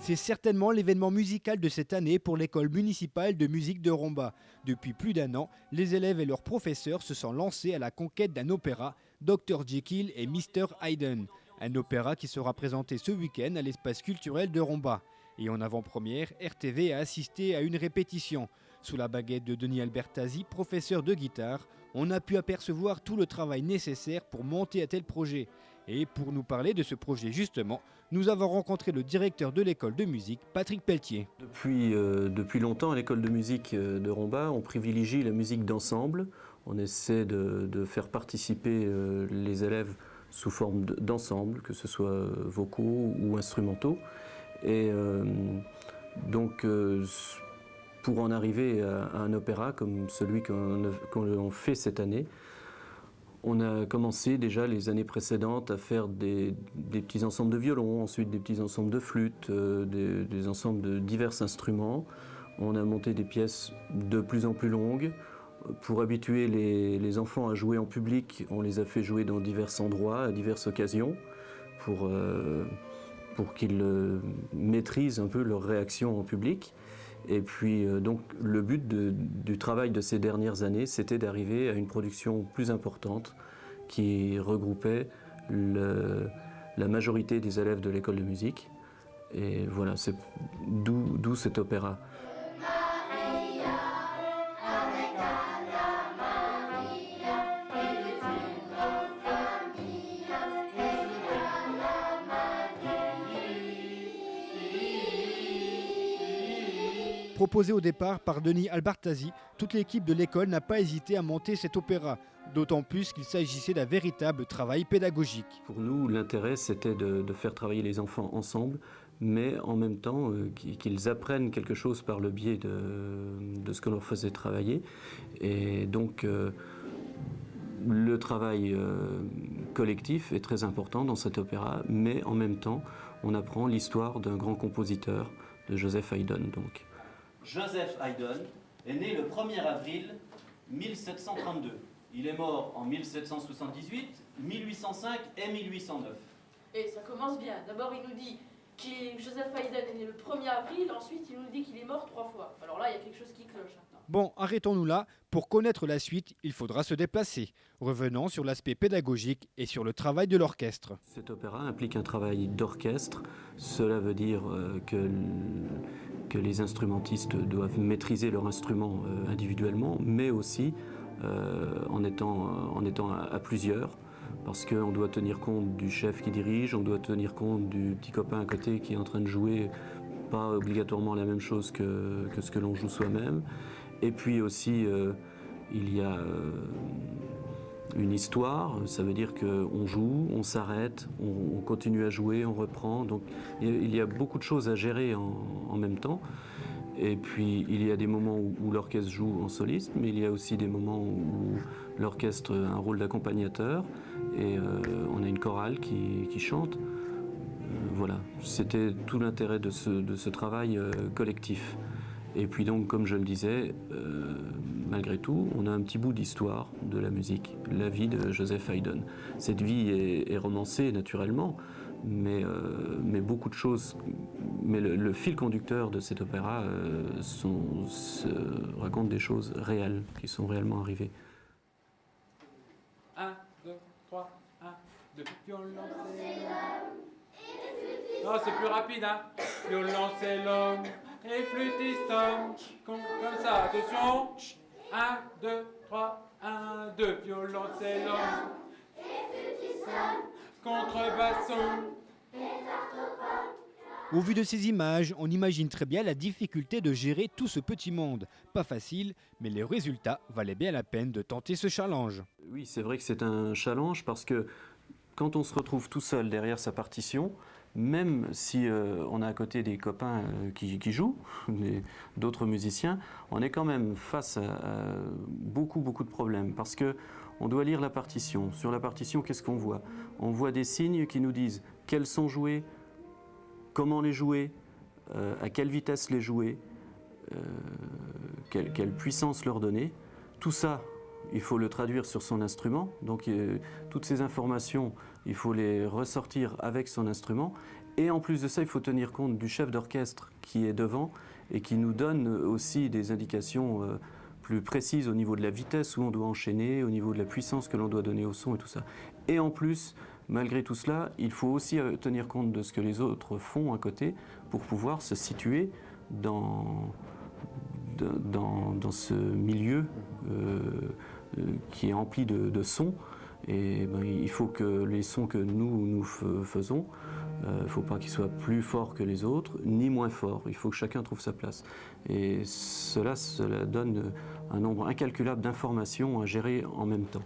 C'est certainement l'événement musical de cette année pour l'école municipale de musique de Romba. Depuis plus d'un an, les élèves et leurs professeurs se sont lancés à la conquête d'un opéra, Dr Jekyll et Mr Hyde. Un opéra qui sera présenté ce week-end à l'espace culturel de Romba. Et en avant-première, RTV a assisté à une répétition. Sous la baguette de Denis Albertazzi, professeur de guitare, on a pu apercevoir tout le travail nécessaire pour monter à tel projet. Et pour nous parler de ce projet justement, nous avons rencontré le directeur de l'école de musique, Patrick Pelletier. Depuis longtemps, à l'école de musique de Romba, on privilégie la musique d'ensemble. On essaie de faire participer les élèves sous forme d'ensemble, que ce soit vocaux ou instrumentaux. Et pour en arriver à un opéra comme celui qu'on fait cette année, on a commencé déjà les années précédentes à faire des petits ensembles de violons, ensuite des petits ensembles de flûtes, des ensembles de divers instruments. On a monté des pièces de plus en plus longues. Pour habituer les enfants à jouer en public, on les a fait jouer dans divers endroits, à diverses occasions, pour qu'ils maîtrisent un peu leur réaction en public. Et puis donc le but du travail de ces dernières années, c'était d'arriver à une production plus importante qui regroupait la majorité des élèves de l'école de musique. Et voilà, c'est d'où cet opéra. Proposé au départ par Denis Albertazzi, toute l'équipe de l'école n'a pas hésité à monter cet opéra, d'autant plus qu'il s'agissait d'un véritable travail pédagogique. Pour nous, l'intérêt, c'était de faire travailler les enfants ensemble, mais en même temps qu'ils apprennent quelque chose par le biais de ce que l'on faisait travailler. Et donc, le travail collectif est très important dans cet opéra, mais en même temps, on apprend l'histoire d'un grand compositeur, de Joseph Haydn. Donc. Joseph Haydn est né le 1er avril 1732. Il est mort en 1778, 1805 et 1809. Et ça commence bien. D'abord, il nous dit que Joseph Haydn est né le 1er avril, ensuite il nous dit qu'il est mort 3 fois. Alors là, il y a quelque chose qui cloche maintenant. Bon, arrêtons-nous là. Pour connaître la suite, il faudra se déplacer. Revenons sur l'aspect pédagogique et sur le travail de l'orchestre. Cet opéra implique un travail d'orchestre. Cela veut dire que les instrumentistes doivent maîtriser leur instrument individuellement, mais aussi en étant à plusieurs, parce qu'on doit tenir compte du chef qui dirige, on doit tenir compte du petit copain à côté qui est en train de jouer pas obligatoirement la même chose que ce que l'on joue soi-même. Et puis aussi, il y a une histoire, ça veut dire qu'on joue, on s'arrête, on continue à jouer, on reprend. Donc il y a beaucoup de choses à gérer en même temps. Et puis il y a des moments où l'orchestre joue en soliste, mais il y a aussi des moments où l'orchestre a un rôle d'accompagnateur et on a une chorale qui chante. Voilà, c'était tout l'intérêt de ce travail collectif. Et puis donc, comme je le disais, malgré tout, on a un petit bout d'histoire de la musique, la vie de Joseph Haydn. Cette vie est romancée naturellement, mais beaucoup de choses, mais le fil conducteur de cet opéra raconte des choses réelles, qui sont réellement arrivées. 1, 2, 3, 1, 2, violoncelle. Non, c'est plus rapide, hein. Violoncellum et flûtistum. Comme ça, attention. 1, 2, 3, 1, 2, violoncellum et flûtistum. Contrebasson. Au vu de ces images, on imagine très bien la difficulté de gérer tout ce petit monde. Pas facile, mais les résultats valaient bien la peine de tenter ce challenge. Oui, c'est vrai que c'est un challenge parce que quand on se retrouve tout seul derrière sa partition, même si on a à côté des copains qui jouent, d'autres musiciens, on est quand même face à beaucoup de problèmes parce qu'on doit lire la partition. Sur la partition, qu'est-ce qu'on voit? On voit des signes qui nous disent quels sont joués, comment les jouer, à quelle vitesse les jouer, quelle puissance leur donner. Tout ça, il faut le traduire sur son instrument. Donc toutes ces informations, il faut les ressortir avec son instrument. Et en plus de ça, il faut tenir compte du chef d'orchestre qui est devant et qui nous donne aussi des indications plus précises au niveau de la vitesse où on doit enchaîner, au niveau de la puissance que l'on doit donner au son et tout ça. Et en plus, malgré tout cela, il faut aussi tenir compte de ce que les autres font à côté pour pouvoir se situer dans ce milieu qui est empli de sons. Et ben, il faut que les sons que nous faisons, il ne faut pas qu'ils soient plus forts que les autres, ni moins forts. Il faut que chacun trouve sa place. Et cela donne un nombre incalculable d'informations à gérer en même temps.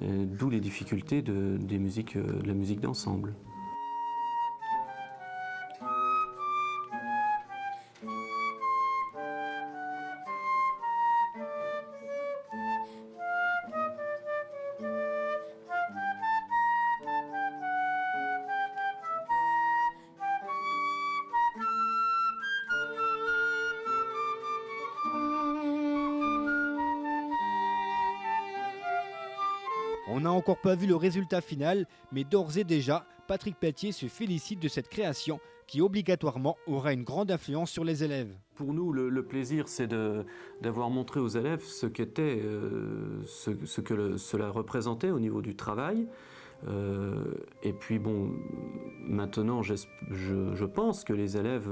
D'où les difficultés de la musique d'ensemble. On n'a encore pas vu le résultat final, mais d'ores et déjà, Patrick Pelletier se félicite de cette création qui obligatoirement aura une grande influence sur les élèves. Pour nous, le plaisir, c'est d'avoir montré aux élèves ce qu'était, ce que cela représentait au niveau du travail. Et puis bon, maintenant, je pense que les élèves,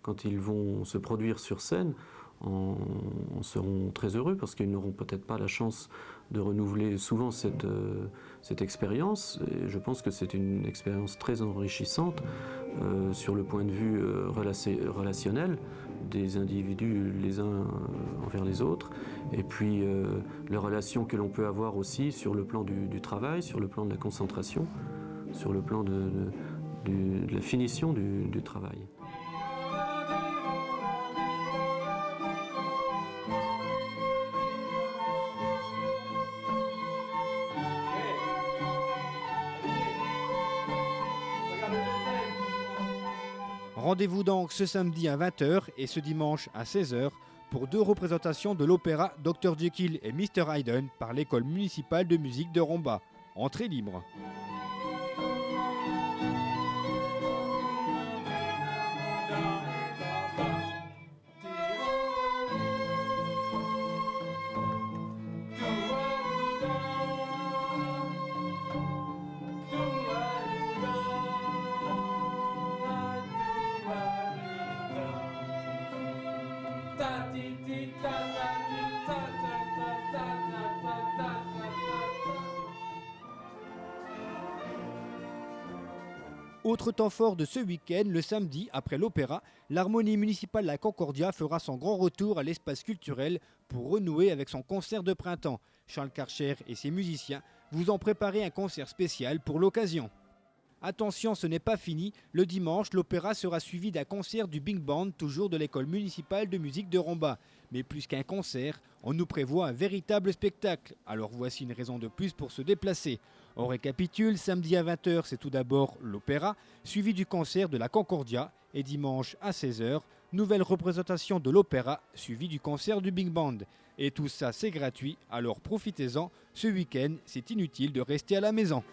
quand ils vont se produire sur scène, en seront très heureux parce qu'ils n'auront peut-être pas la chance de renouveler souvent cette expérience. Et je pense que c'est une expérience très enrichissante sur le point de vue relationnel des individus les uns envers les autres, et puis les relations que l'on peut avoir aussi sur le plan du travail, sur le plan de la concentration, sur le plan de la finition du travail. Rendez-vous donc ce samedi à 20h et ce dimanche à 16h pour 2 représentations de l'opéra Dr Jekyll et Mr Hyde par l'école municipale de musique de Romba. Entrée libre. Autre temps fort de ce week-end, le samedi, après l'opéra, l'harmonie municipale La Concordia fera son grand retour à l'espace culturel pour renouer avec son concert de printemps. Charles Karcher et ses musiciens vous ont préparé un concert spécial pour l'occasion. Attention, ce n'est pas fini. Le dimanche, l'opéra sera suivi d'un concert du Big Band, toujours de l'école municipale de musique de Romba. Mais plus qu'un concert, on nous prévoit un véritable spectacle. Alors voici une raison de plus pour se déplacer. On récapitule, samedi à 20h, c'est tout d'abord l'opéra, suivi du concert de la Concordia. Et dimanche à 16h, nouvelle représentation de l'opéra, suivi du concert du Big Band. Et tout ça, c'est gratuit, alors profitez-en. Ce week-end, c'est inutile de rester à la maison.